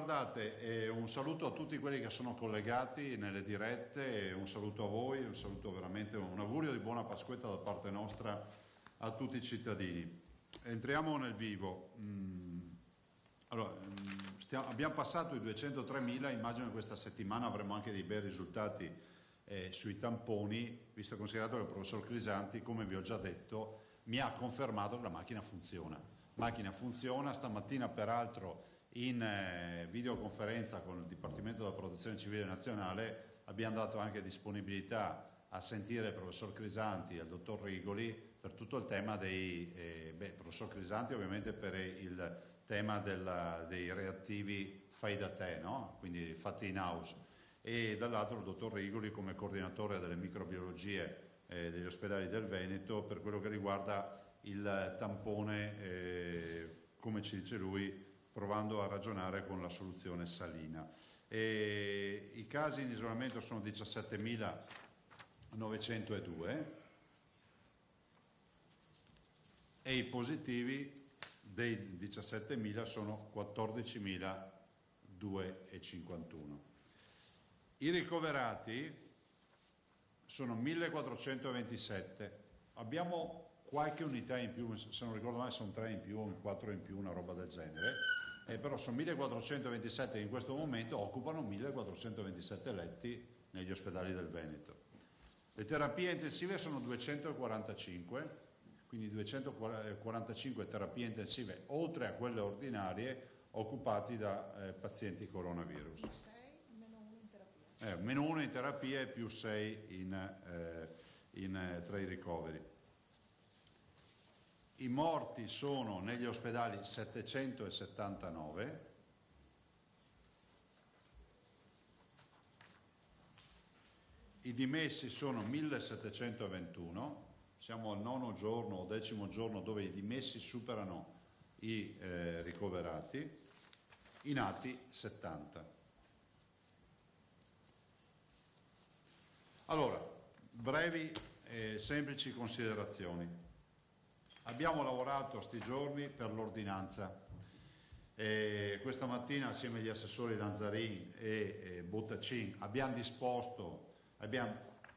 guardate, un saluto a tutti quelli che sono collegati nelle dirette, un saluto a voi, un saluto veramente, un augurio di buona Pasquetta da parte nostra a tutti i cittadini. Entriamo nel vivo. Allora, abbiamo passato i 203.000, immagino che questa settimana avremo anche dei bei risultati sui tamponi, visto e considerato che il professor Crisanti, come vi ho già detto, mi ha confermato che la macchina funziona. Stamattina peraltro in videoconferenza con il Dipartimento della Protezione Civile Nazionale abbiamo dato anche disponibilità a sentire il professor Crisanti e il dottor Rigoli per tutto il tema professor Crisanti ovviamente per il tema dei reattivi fai da te, no? Quindi fatti in house, e dall'altro il dottor Rigoli come coordinatore delle microbiologie degli ospedali del Veneto per quello che riguarda il tampone, come ci dice lui, provando a ragionare con la soluzione salina. I casi in isolamento sono 17.902 e i positivi dei 17.000 sono 14.251. I ricoverati sono 1.427. Abbiamo qualche unità in più, se non ricordo male sono 3 in più o 4 in più, una roba del genere, però sono 1.427 che in questo momento occupano 1.427 letti negli ospedali del Veneto. Le terapie intensive sono 245, quindi 245 terapie intensive oltre a quelle ordinarie occupati da pazienti coronavirus. Più 6, meno 1 in terapia. Meno 1 in terapia e più 6 tra i ricoveri. I morti sono negli ospedali 779, i dimessi sono 1721, siamo al 9° giorno o 10° giorno dove i dimessi superano i ricoverati, i nati 70. Allora, brevi e semplici considerazioni. Abbiamo lavorato sti giorni per l'ordinanza. Questa mattina assieme agli assessori Lanzarin e Bottacin abbiamo disposto,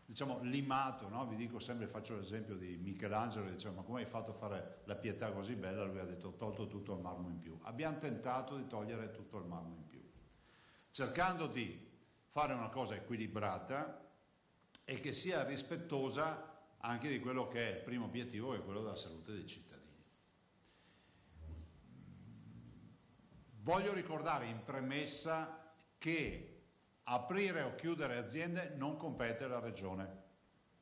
diciamo limato, no? Vi dico sempre, faccio l'esempio di Michelangelo, diciamo, ma come hai fatto a fare la Pietà così bella? Lui ha detto: ho tolto tutto il marmo in più. Abbiamo tentato di togliere tutto il marmo in più, cercando di fare una cosa equilibrata e che sia rispettosa anche di quello che è il primo obiettivo, che è quello della salute dei cittadini. Voglio ricordare in premessa che aprire o chiudere aziende non compete alla Regione.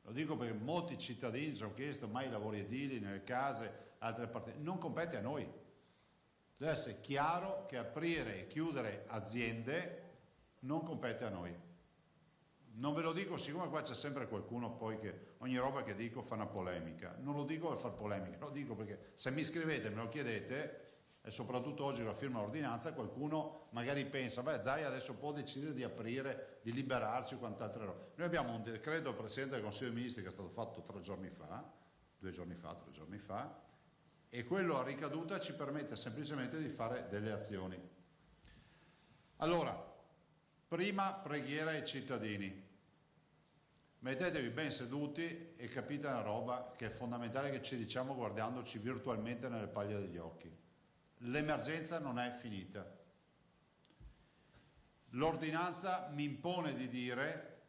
Lo dico perché molti cittadini ci hanno chiesto: mai i lavori edili, nelle case, altre parti. Non compete a noi. Deve essere chiaro che aprire e chiudere aziende non compete a noi. Non ve lo dico, siccome qua c'è sempre qualcuno poi che ogni roba che dico fa una polemica, non lo dico per far polemica, lo dico perché se mi scrivete, me lo chiedete, e soprattutto oggi con la firma l'ordinanza, qualcuno magari pensa: beh, Zaia adesso può decidere di aprire, di liberarci o quant'altre robe. Noi abbiamo un decreto del Presidente del Consiglio dei Ministri che è stato fatto 3 giorni fa, e quello a ricaduta ci permette semplicemente di fare delle azioni. Allora, prima preghiera ai cittadini: mettetevi ben seduti e capite una roba che è fondamentale, che ci diciamo guardandoci virtualmente nelle paglie degli occhi: l'emergenza non è finita. L'ordinanza mi impone di dire,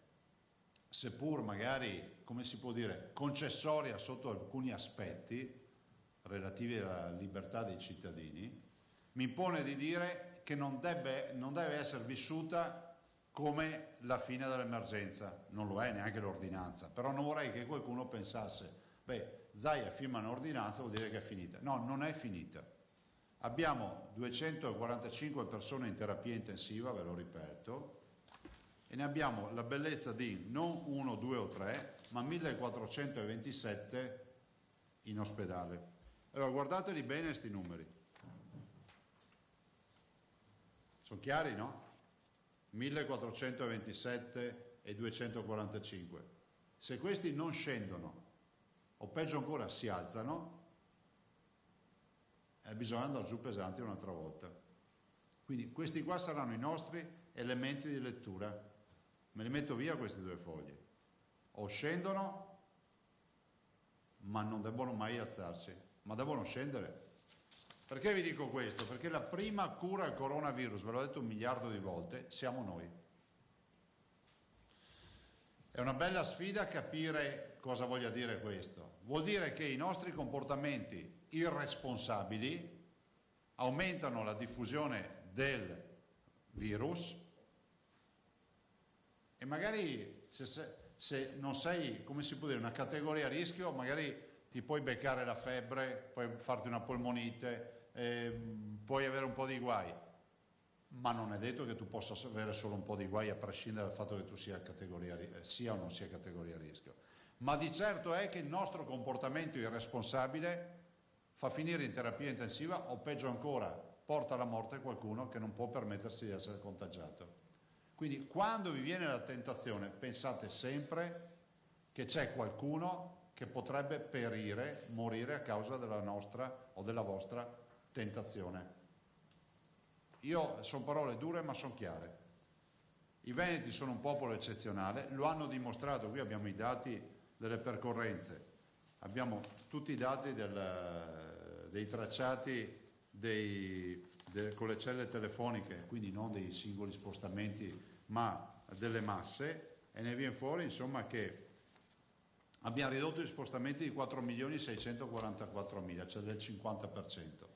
seppur magari, come si può dire, concessoria sotto alcuni aspetti relativi alla libertà dei cittadini, mi impone di dire che non deve essere vissuta come la fine dell'emergenza. Non lo è neanche l'ordinanza, però non vorrei che qualcuno pensasse: beh, Zaia firma un'ordinanza, vuol dire che è finita. No, non è finita. Abbiamo 245 persone in terapia intensiva, ve lo ripeto, e ne abbiamo la bellezza di non 1, 2 o 3, ma 1427 in ospedale. Allora, guardateli bene sti numeri. Sono chiari, no? 1427 e 245. Se questi non scendono, o peggio ancora si alzano, bisogna andare giù pesanti un'altra volta. Quindi questi qua saranno i nostri elementi di lettura. Me li metto via questi 2 fogli. O scendono, ma non debbono mai alzarsi, ma devono scendere. Perché vi dico questo? Perché la prima cura al coronavirus, ve l'ho detto 1 miliardo di volte, siamo noi. È una bella sfida capire cosa voglia dire questo. Vuol dire che i nostri comportamenti irresponsabili aumentano la diffusione del virus e magari se non sei, come si può dire, una categoria a rischio, magari ti puoi beccare la febbre, puoi farti una polmonite, puoi avere un po' di guai, ma non è detto che tu possa avere solo un po' di guai a prescindere dal fatto che tu sia o non sia categoria a rischio. Ma di certo è che il nostro comportamento irresponsabile fa finire in terapia intensiva o peggio ancora porta alla morte qualcuno che non può permettersi di essere contagiato. Quindi quando vi viene la tentazione pensate sempre che c'è qualcuno che potrebbe perire, morire a causa della nostra o della vostra tentazione. Sono parole dure ma sono chiare. I Veneti sono un popolo eccezionale, lo hanno dimostrato, qui abbiamo i dati delle percorrenze, abbiamo tutti i dati dei tracciati con le celle telefoniche, quindi non dei singoli spostamenti ma delle masse, e ne viene fuori insomma che abbiamo ridotto gli spostamenti di 4.644.000, cioè del 50%.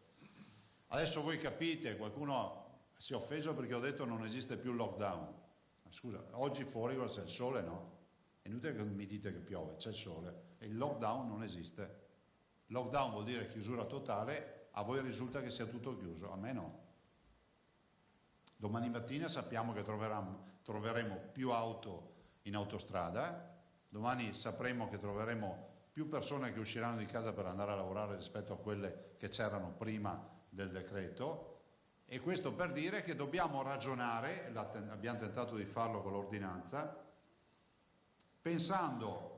Adesso voi capite, qualcuno si è offeso perché ho detto non esiste più lockdown. Scusa, oggi fuori c'è il sole, no? È inutile che mi dite che piove, c'è il sole e il lockdown non esiste. Lockdown vuol dire chiusura totale, a voi risulta che sia tutto chiuso, a me no. Domani mattina sappiamo che troveremo più auto in autostrada, domani sapremo che troveremo più persone che usciranno di casa per andare a lavorare rispetto a quelle che c'erano prima del decreto, e questo per dire che dobbiamo ragionare, abbiamo tentato di farlo con l'ordinanza, pensando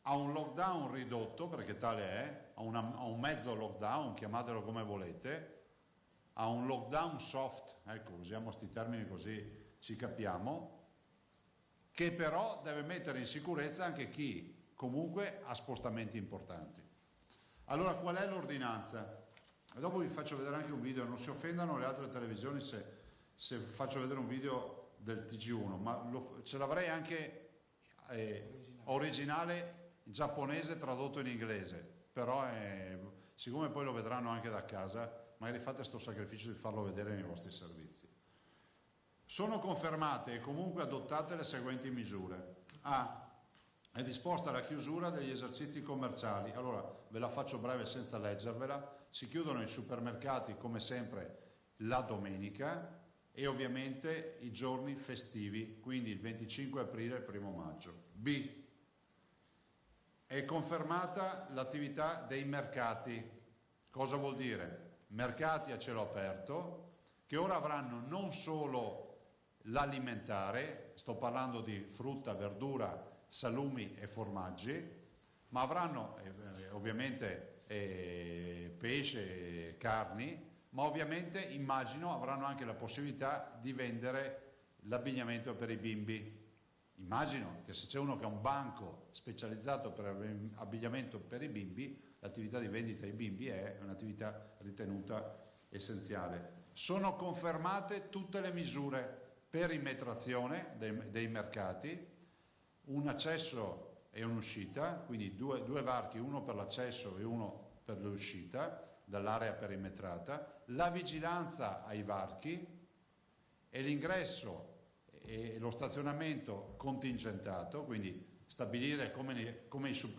a un lockdown ridotto, perché tale è, a un mezzo lockdown, chiamatelo come volete, a un lockdown soft, ecco, usiamo questi termini così ci capiamo, che però deve mettere in sicurezza anche chi comunque ha spostamenti importanti. Allora qual è l'ordinanza? E dopo vi faccio vedere anche un video, non si offendano le altre televisioni se faccio vedere un video del TG1, ma ce l'avrei anche originale giapponese tradotto in inglese, però siccome poi lo vedranno anche da casa, magari fate sto sacrificio di farlo vedere nei vostri servizi. Sono confermate e comunque adottate le seguenti misure. A. È disposta la chiusura degli esercizi commerciali. Allora, ve la faccio breve senza leggervela. Si chiudono i supermercati come sempre la domenica e ovviamente i giorni festivi, quindi il 25 aprile e il 1 maggio. B. È confermata l'attività dei mercati. Cosa vuol dire? Mercati a cielo aperto che ora avranno non solo l'alimentare, sto parlando di frutta, verdura, salumi e formaggi, ma avranno ovviamente pesce e carni, ma ovviamente immagino avranno anche la possibilità di vendere l'abbigliamento per i bimbi. Immagino che se c'è uno che ha un banco specializzato per abbigliamento per i bimbi, l'attività di vendita ai bimbi è un'attività ritenuta essenziale. Sono confermate tutte le misure: perimetrazione dei mercati, un accesso e un'uscita, quindi due varchi, uno per l'accesso e uno per l'uscita dall'area perimetrata, la vigilanza ai varchi e l'ingresso e lo stazionamento contingentato, quindi stabilire come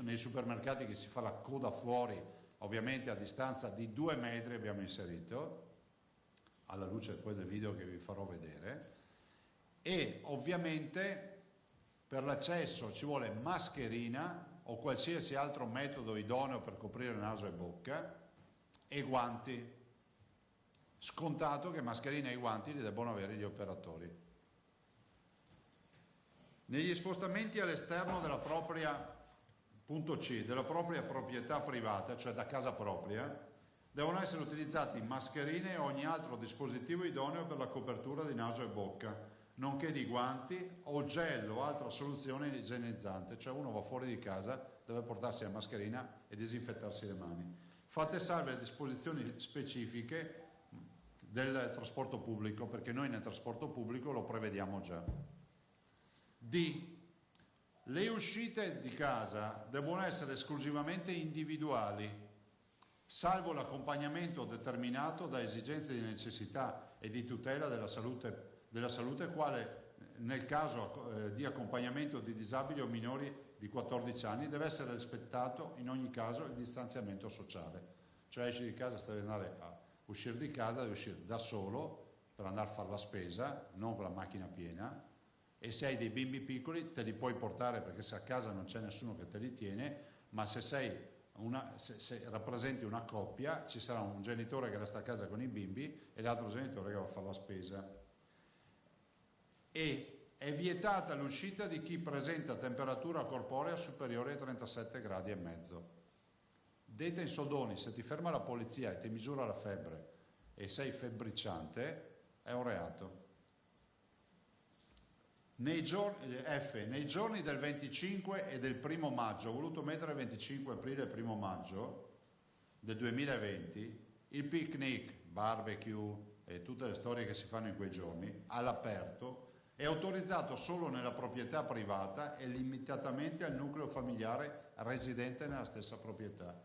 nei supermercati che si fa la coda fuori, ovviamente a distanza di 2 metri abbiamo inserito, alla luce poi del video che vi farò vedere, e ovviamente per l'accesso ci vuole mascherina o qualsiasi altro metodo idoneo per coprire naso e bocca e guanti. Scontato che mascherina e guanti li debbano avere gli operatori. Negli spostamenti all'esterno della propria, punto C, della propria proprietà privata, cioè da casa propria, Devono essere utilizzati mascherine e ogni altro dispositivo idoneo per la copertura di naso e bocca, nonché di guanti o gel o altra soluzione igienizzante. Cioè uno va fuori di casa, deve portarsi la mascherina e disinfettarsi le mani. Fatte salve le disposizioni specifiche del trasporto pubblico, perché noi nel trasporto pubblico lo prevediamo già. D. Le uscite di casa devono essere esclusivamente individuali, salvo l'accompagnamento determinato da esigenze di necessità e di tutela della salute, quale nel caso di accompagnamento di disabili o minori di 14 anni deve essere rispettato in ogni caso il distanziamento sociale. Cioè esci di casa, devi andare a uscire di casa, devi uscire da solo per andare a fare la spesa, non con la macchina piena, e se hai dei bimbi piccoli te li puoi portare, perché se a casa non c'è nessuno che te li tiene, ma se rappresenti una coppia ci sarà un genitore che resta a casa con i bimbi e l'altro genitore che va a fare la spesa. E è vietata l'uscita di chi presenta temperatura corporea superiore ai 37 gradi e mezzo. Detta in soldoni, se ti ferma la polizia e ti misura la febbre e sei febbriciante, è un reato. Nei giorni del 25 e del 1 maggio, ho voluto mettere il 25 aprile e il 1 maggio del 2020, il picnic, barbecue e tutte le storie che si fanno in quei giorni, all'aperto, è autorizzato solo nella proprietà privata e limitatamente al nucleo familiare residente nella stessa proprietà.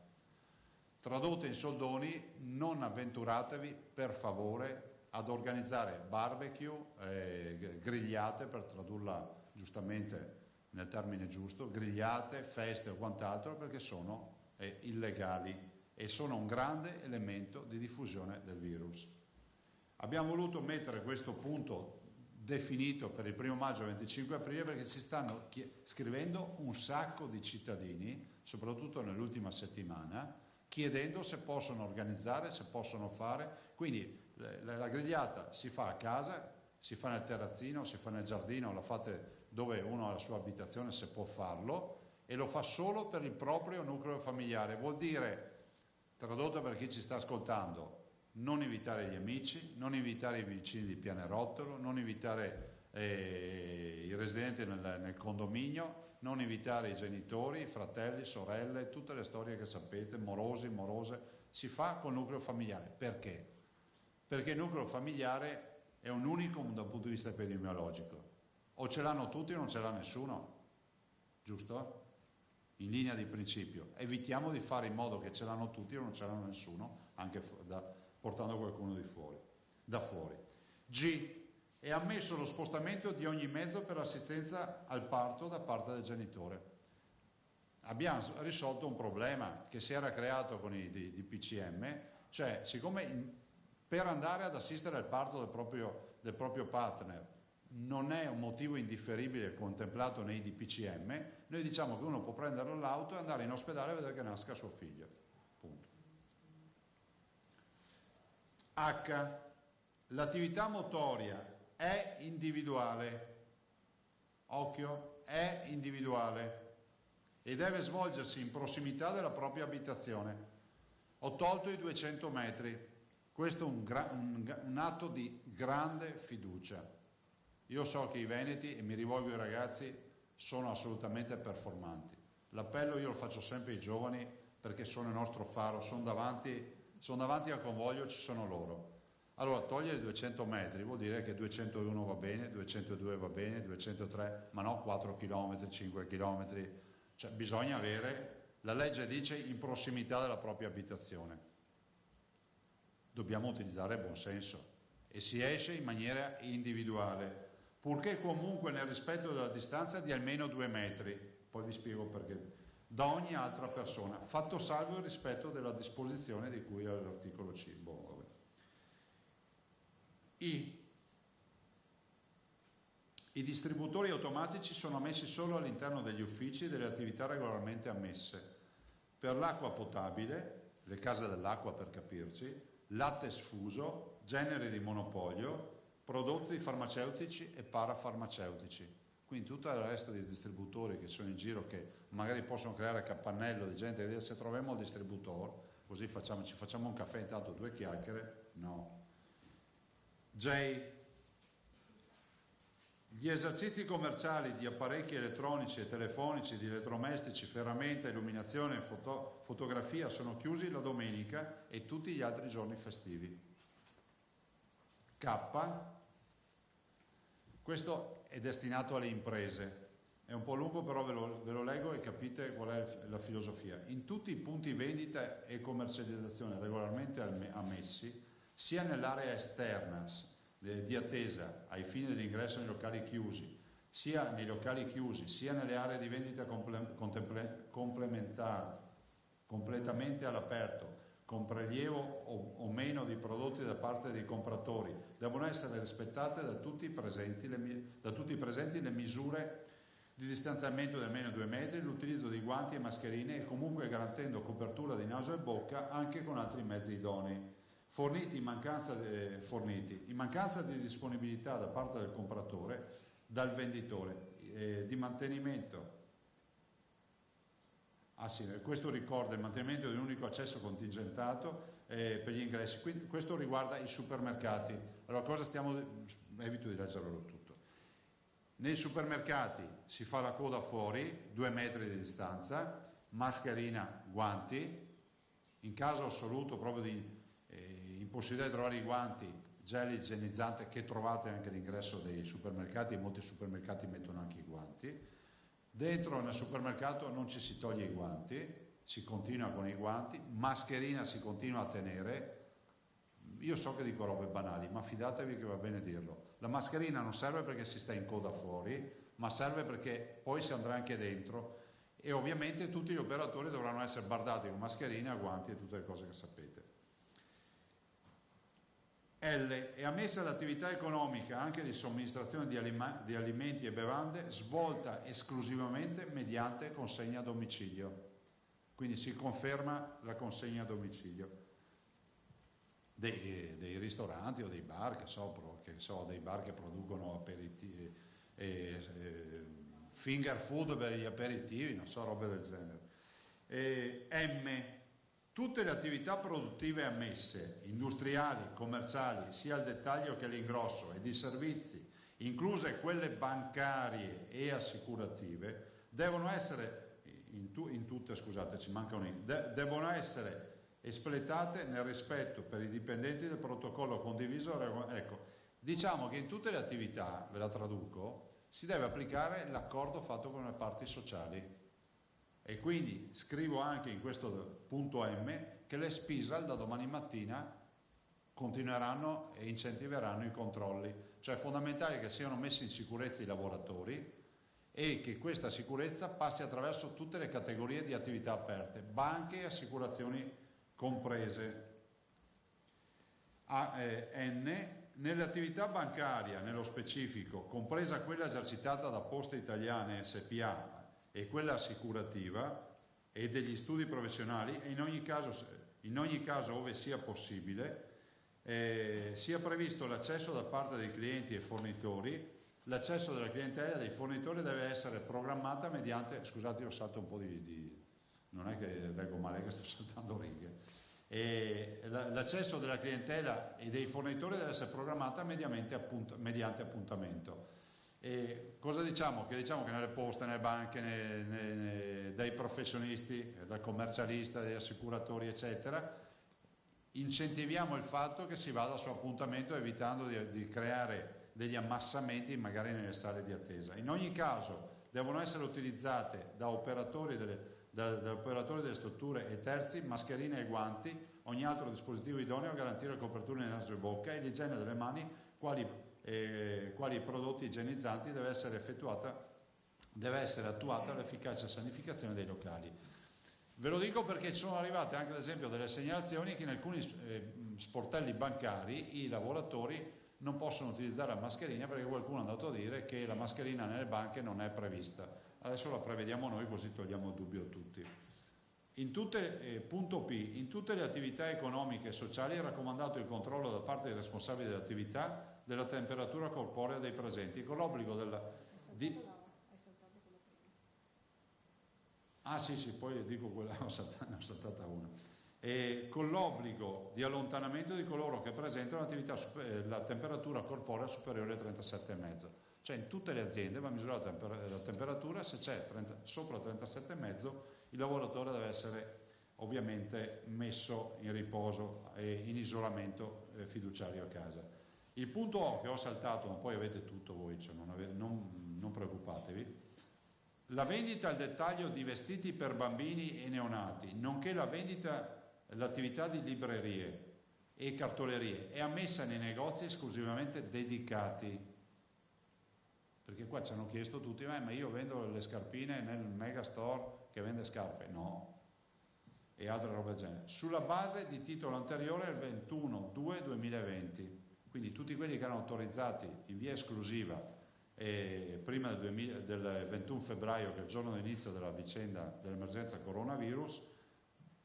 Tradotto in soldoni, non avventuratevi per favore ad organizzare barbecue, grigliate, per tradurla giustamente nel termine giusto, grigliate, feste o quant'altro, perché sono illegali e sono un grande elemento di diffusione del virus. Abbiamo voluto mettere questo punto definito per il 1 maggio e il 25 aprile perché ci stanno scrivendo un sacco di cittadini, soprattutto nell'ultima settimana, chiedendo se possono organizzare, se possono fare. Quindi la grigliata si fa a casa, si fa nel terrazzino, si fa nel giardino, la fate dove uno ha la sua abitazione se può farlo, e lo fa solo per il proprio nucleo familiare. Vuol dire, tradotto per chi ci sta ascoltando, non invitare gli amici, non invitare i vicini di Pianerottolo, non invitare i residenti nel condominio, non invitare i genitori, i fratelli, sorelle, tutte le storie che sapete, morosi, morose. Si fa col nucleo familiare. Perché? Perché il nucleo familiare è un unicum dal punto di vista epidemiologico. O ce l'hanno tutti o non ce l'ha nessuno, giusto? In linea di principio. Evitiamo di fare in modo che ce l'hanno tutti o non ce l'hanno nessuno, anche portando qualcuno da fuori. G. È ammesso lo spostamento di ogni mezzo per l'assistenza al parto da parte del genitore. Abbiamo risolto un problema che si era creato con i DPCM, cioè siccome per andare ad assistere al parto del proprio partner non è un motivo indifferibile contemplato nei DPCM, noi diciamo che uno può prendere l'auto e andare in ospedale a vedere che nasca suo figlio. Punto. H. L'attività motoria è individuale, occhio, è individuale e deve svolgersi in prossimità della propria abitazione. Ho tolto i 200 metri, questo è un atto di grande fiducia. Io so che i veneti, e mi rivolgo ai ragazzi, sono assolutamente performanti. L'appello io lo faccio sempre ai giovani perché sono il nostro faro, sono davanti al convoglio, ci sono loro. Allora, togliere i 200 metri vuol dire che 201 va bene, 202 va bene, 203, ma no 4 km, 5 km. Cioè, bisogna avere, la legge dice, in prossimità della propria abitazione. Dobbiamo utilizzare buon senso e si esce in maniera individuale, purché comunque nel rispetto della distanza di almeno 2 metri, poi vi spiego perché, da ogni altra persona, fatto salvo il rispetto della disposizione di cui è l'articolo C. I distributori automatici sono ammessi solo all'interno degli uffici e delle attività regolarmente ammesse. Per l'acqua potabile, le case dell'acqua per capirci, latte sfuso, generi di monopolio, prodotti farmaceutici e parafarmaceutici. Quindi tutto il resto dei distributori che sono in giro, che magari possono creare capannello di gente che dice se troviamo il distributore, così ci facciamo un caffè, intanto 2 chiacchiere, no. J. Gli esercizi commerciali di apparecchi elettronici e telefonici, di elettrodomestici, ferramenta, illuminazione e fotografia sono chiusi la domenica e tutti gli altri giorni festivi. K. Questo è destinato alle imprese. È un po' lungo, però ve lo leggo e capite qual è la filosofia. In tutti i punti vendita e commercializzazione regolarmente ammessi, sia nell'area esterna di attesa ai fini dell'ingresso nei locali chiusi, sia nei locali chiusi, sia nelle aree di vendita completamente all'aperto, con prelievo o meno di prodotti da parte dei compratori, devono essere rispettate da tutti i presenti le misure di distanziamento di almeno 2 metri, l'utilizzo di guanti e mascherine e comunque garantendo copertura di naso e bocca anche con altri mezzi idonei. Forniti in mancanza di disponibilità da parte del compratore, dal venditore, di mantenimento. Questo ricorda il mantenimento di un unico accesso contingentato per gli ingressi. Quindi, questo riguarda i supermercati. Allora, evito di leggerlo tutto. Nei supermercati si fa la coda fuori, 2 metri di distanza, mascherina, guanti. In caso assoluto proprio di impossibilità di trovare i guanti, gel igienizzante che trovate anche all'ingresso dei supermercati, molti supermercati mettono anche i guanti. Dentro nel supermercato non ci si toglie i guanti, si continua con i guanti, mascherina si continua a tenere. Io so che dico robe banali, ma fidatevi che va bene dirlo. La mascherina non serve perché si sta in coda fuori, ma serve perché poi si andrà anche dentro e ovviamente tutti gli operatori dovranno essere bardati con mascherine, guanti e tutte le cose che sapete. L. È ammessa l'attività economica anche di somministrazione di alimenti e bevande svolta esclusivamente mediante consegna a domicilio. Quindi si conferma la consegna a domicilio dei ristoranti o dei bar, dei bar che producono aperitivi, finger food per gli aperitivi, non so, robe del genere. M. Tutte le attività produttive ammesse, industriali, commerciali, sia al dettaglio che all'ingrosso, e di servizi, incluse quelle bancarie e assicurative, devono essere, devono essere espletate nel rispetto per i dipendenti del protocollo condiviso. Ecco, diciamo che in tutte le attività, ve la traduco, si deve applicare l'accordo fatto con le parti sociali. E quindi scrivo anche in questo punto M che le SPISAL da domani mattina continueranno e incentiveranno i controlli. Cioè è fondamentale che siano messi in sicurezza i lavoratori e che questa sicurezza passi attraverso tutte le categorie di attività aperte, banche e assicurazioni comprese. N. Nelle attività bancarie, nello specifico, compresa quella esercitata da Poste Italiane SPA e quella assicurativa e degli studi professionali, e in ogni caso ove sia possibile, sia previsto l'accesso da parte dei clienti e fornitori. L'accesso della clientela dei fornitori deve essere programmata mediante, scusate io salto un po' non è che leggo male, che sto saltando righe. L'accesso della clientela e dei fornitori deve essere programmata mediante appuntamento. E cosa diciamo? Che diciamo che nelle poste, nelle banche, dai professionisti, dal commercialista, dagli assicuratori, eccetera, incentiviamo il fatto che si vada su appuntamento evitando di creare degli ammassamenti magari nelle sale di attesa. In ogni caso devono essere utilizzate da operatori delle strutture e terzi mascherine e guanti, ogni altro dispositivo idoneo a garantire la copertura di naso e bocca e l'igiene delle mani quali prodotti igienizzanti deve essere attuata l'efficace sanificazione dei locali. Ve lo dico perché ci sono arrivate anche ad esempio delle segnalazioni che in alcuni sportelli bancari i lavoratori non possono utilizzare la mascherina perché qualcuno è andato a dire che la mascherina nelle banche non è prevista. Adesso la prevediamo noi, così togliamo il dubbio a tutti. Punto P. In tutte le attività economiche e sociali è raccomandato il controllo da parte dei responsabili dell'attività della temperatura corporea dei presenti, con l'obbligo della... Hai saltato quella prima. Ah sì, poi dico quella, ne ho saltata una. e con l'obbligo di allontanamento di coloro che presentano la temperatura corporea superiore a 37,5. Cioè in tutte le aziende va misurata la temperatura, se c'è sopra 37,5 il lavoratore deve essere ovviamente messo in riposo e in isolamento fiduciario a casa. Il punto che ho saltato, ma poi avete tutto voi, cioè non preoccupatevi, la vendita al dettaglio di vestiti per bambini e neonati, nonché l'attività di librerie e cartolerie è ammessa nei negozi esclusivamente dedicati, perché qua ci hanno chiesto tutti, ma io vendo le scarpine nel megastore che vende scarpe, no, e altre robe del genere, sulla base di titolo anteriore al 21/2/2020, quindi tutti quelli che erano autorizzati in via esclusiva prima del 21 febbraio, che è il giorno d'inizio della vicenda dell'emergenza coronavirus,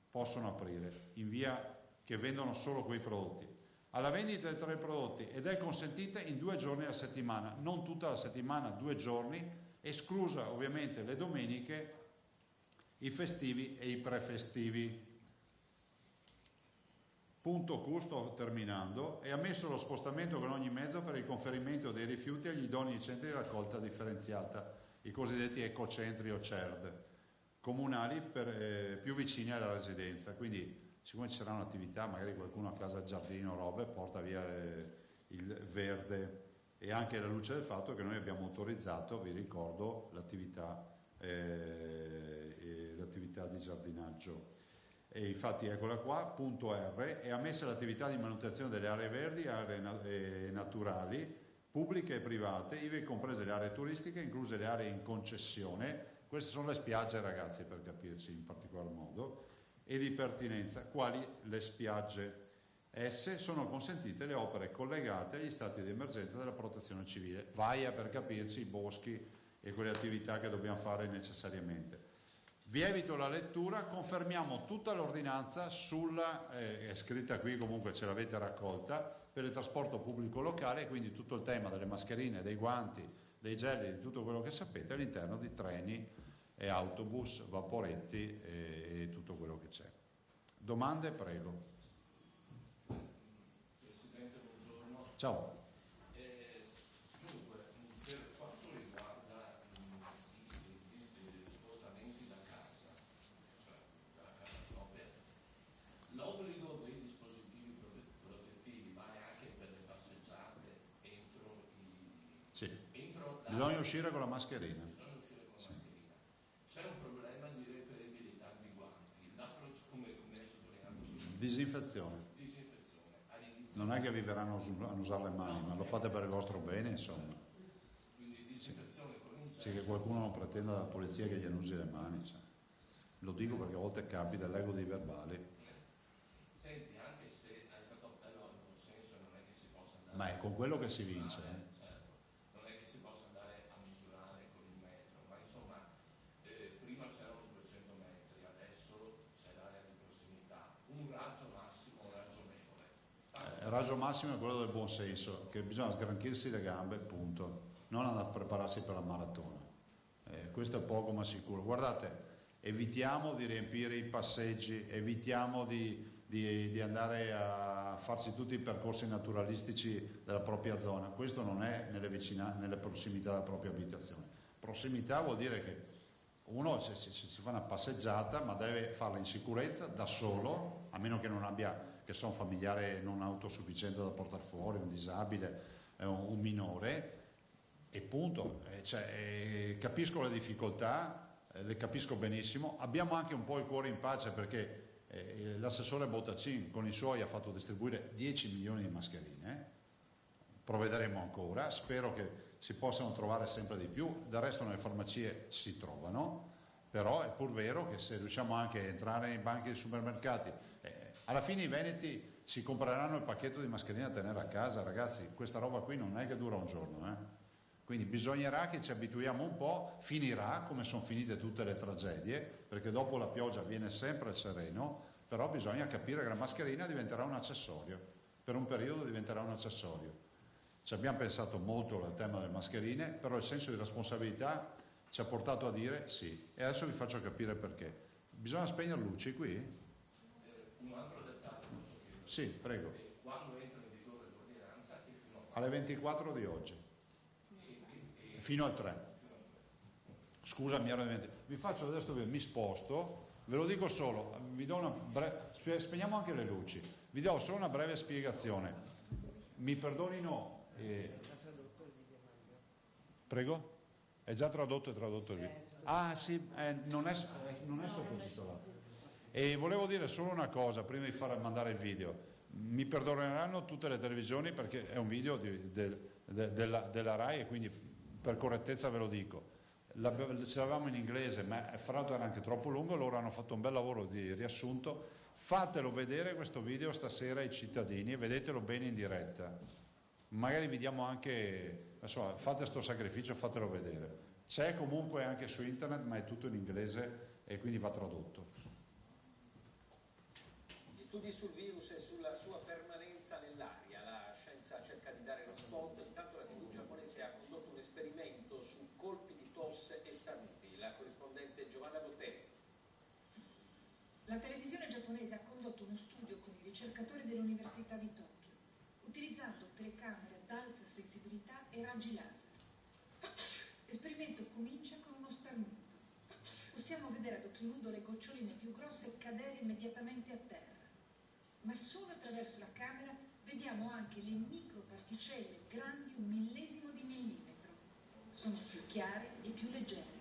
possono aprire in via che vendono solo quei prodotti. Alla vendita di 3 prodotti ed è consentita in 2 giorni alla settimana, non tutta la settimana, 2 giorni, esclusa ovviamente le domeniche, i festivi e i prefestivi. Punto Q, sto terminando, è ammesso lo spostamento con ogni mezzo per il conferimento dei rifiuti agli idonei centri di raccolta differenziata, i cosiddetti ecocentri o CERD, comunali più vicini alla residenza. Quindi siccome ci sarà un'attività, magari qualcuno a casa giardino, robe, porta via il verde, e anche alla luce del fatto che noi abbiamo autorizzato, vi ricordo, l'attività di giardinaggio. E infatti eccola qua, punto R, è ammessa l'attività di manutenzione delle aree verdi, aree naturali, pubbliche e private, ivi comprese le aree turistiche, incluse le aree in concessione, queste sono le spiagge, ragazzi, per capirci in particolar modo, e di pertinenza, quali le spiagge. Esse sono consentite le opere collegate agli stati di emergenza della protezione civile, vaia per capirci i boschi e quelle attività che dobbiamo fare necessariamente. Vi evito la lettura, confermiamo tutta l'ordinanza è scritta qui, comunque ce l'avete raccolta, per il trasporto pubblico locale, quindi tutto il tema delle mascherine, dei guanti, dei gel, di tutto quello che sapete all'interno di treni e autobus, vaporetti e tutto quello che c'è. Domande? Prego. Presidente, buongiorno. Ciao. Dunque, per quanto riguarda gli spostamenti da casa, cioè dalla casa propria, l'obbligo dei dispositivi protettivi vale anche per le passeggiate Sì. entro Bisogna uscire con la mascherina. C'è un problema di reperibilità di guanti, come è sottolineato sul Disinfezione. all'inizio. Non è che vi verranno a usare le mani, ma lo fate per il vostro bene, insomma. Quindi disinfezione con il Sì, che qualcuno non pretenda dalla polizia che gli annusi le mani. Cioè. Lo dico perché a volte capita, leggo dei verbali. Senti, anche se hai fatto appello al consenso, non è che si possa andare. Ma è con quello che si vince. Certo, non è che si possa andare a misurare con il metro, ma insomma, prima c'erano 200 metri, adesso c'è l'area di prossimità. Un raggio massimo ragionevole. Il raggio massimo è quello del buon senso, che bisogna sgranchirsi le gambe, punto. Non andare a prepararsi per la maratona. Questo è poco ma sicuro. Guardate, evitiamo di riempire i passeggi, evitiamo di andare a farci tutti i percorsi naturalistici della propria zona. Questo non è nelle prossimità della propria abitazione. Prossimità vuol dire che uno si fa una passeggiata, ma deve farla in sicurezza, da solo, a meno che non abbia, che sia un familiare non autosufficiente da portare fuori, un disabile, un minore, e punto. Capisco le difficoltà, le capisco benissimo. Abbiamo anche un po' il cuore in pace perché l'assessore Bottacin con i suoi ha fatto distribuire 10 milioni di mascherine, provvederemo ancora, spero che si possano trovare sempre di più, del resto nelle farmacie si trovano, però è pur vero che se riusciamo anche a entrare nei banchi dei supermercati, alla fine i veneti si compreranno il pacchetto di mascherine da tenere a casa, ragazzi, questa roba qui non è che dura un giorno, Quindi bisognerà che ci abituiamo un po', finirà come sono finite tutte le tragedie, perché dopo la pioggia viene sempre il sereno, però bisogna capire che la mascherina diventerà un accessorio, per un periodo diventerà un accessorio. Ci abbiamo pensato molto al tema delle mascherine, però il senso di responsabilità ci ha portato a dire sì, e adesso vi faccio capire perché. Bisogna spegnere luci qui? Un altro dettaglio posso chiedere? Sì, prego. Quando entra in vigore l'ordinanza e fino a Alle 24 di oggi, e fino al 3. Scusa, mi ero dimenticato. Vi faccio adesso, mi sposto, ve lo dico solo, vi do spegniamo anche le luci, vi do solo una breve spiegazione. Mi perdonino. Prego? È già tradotto e tradotto il video. Ah sì, non è sottotitolato. E volevo dire solo una cosa prima di far mandare il video. Mi perdoneranno tutte le televisioni perché è un video della RAI e quindi per correttezza ve lo dico. Se l'avevamo in inglese, ma fra l'altro era anche troppo lungo, loro hanno fatto un bel lavoro di riassunto. Fatelo vedere questo video stasera ai cittadini e vedetelo bene in diretta. Magari vi diamo anche, insomma, fate sto sacrificio, fatelo vedere. C'è comunque anche su internet, ma è tutto in inglese e quindi va tradotto. Gli studi sul virus e sulla sua permanenza nell'aria, la scienza cerca di dare risposta. Intanto la TV giapponese ha condotto un esperimento su colpi di tosse e starnuti. La corrispondente Giovanna Botteri. La televisione giapponese ha condotto uno studio con i ricercatori dell'Università di Tokyo, utilizzando telecamere ad alta sensibilità e raggi laser. L'esperimento comincia con uno starnuto. Possiamo vedere ad occhio nudo le goccioline più grosse cadere immediatamente a terra, ma solo attraverso la camera vediamo anche le microparticelle grandi 1/1000 di millimetro. Sono più chiare e più leggere.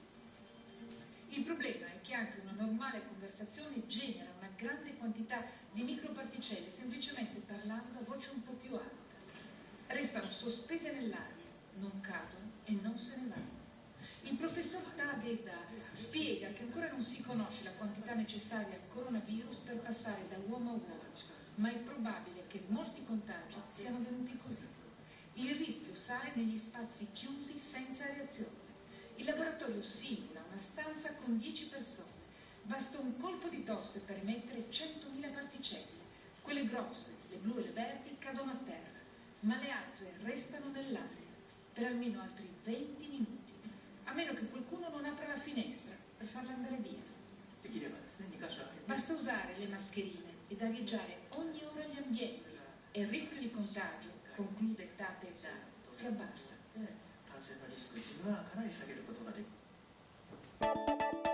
Il problema è che anche una normale conversazione genera una grande quantità di microparticelle semplicemente parlando a voce un po' più alta. Restano sospese nell'aria, non cadono e non se ne vanno. Il professor Takeda spiega che ancora non si conosce la quantità necessaria al coronavirus per passare da uomo a uomo, ma è probabile che molti contagi siano venuti così. Il rischio sale negli spazi chiusi senza reazione. Il laboratorio simula una stanza con 10 persone. Basta un colpo di tosse per emettere 100.000 particelle. Quelle grosse, le blu e le verdi, cadono a terra, ma le altre restano nell'aria per almeno altri 20 minuti, a meno che qualcuno non apra la finestra per farla andare via. Basta usare le mascherine ed arieggiare ogni ora gli ambienti e il rischio di contagio, conclude Takeda, si abbassa. 感染のリスクというのはかなり下げることができる。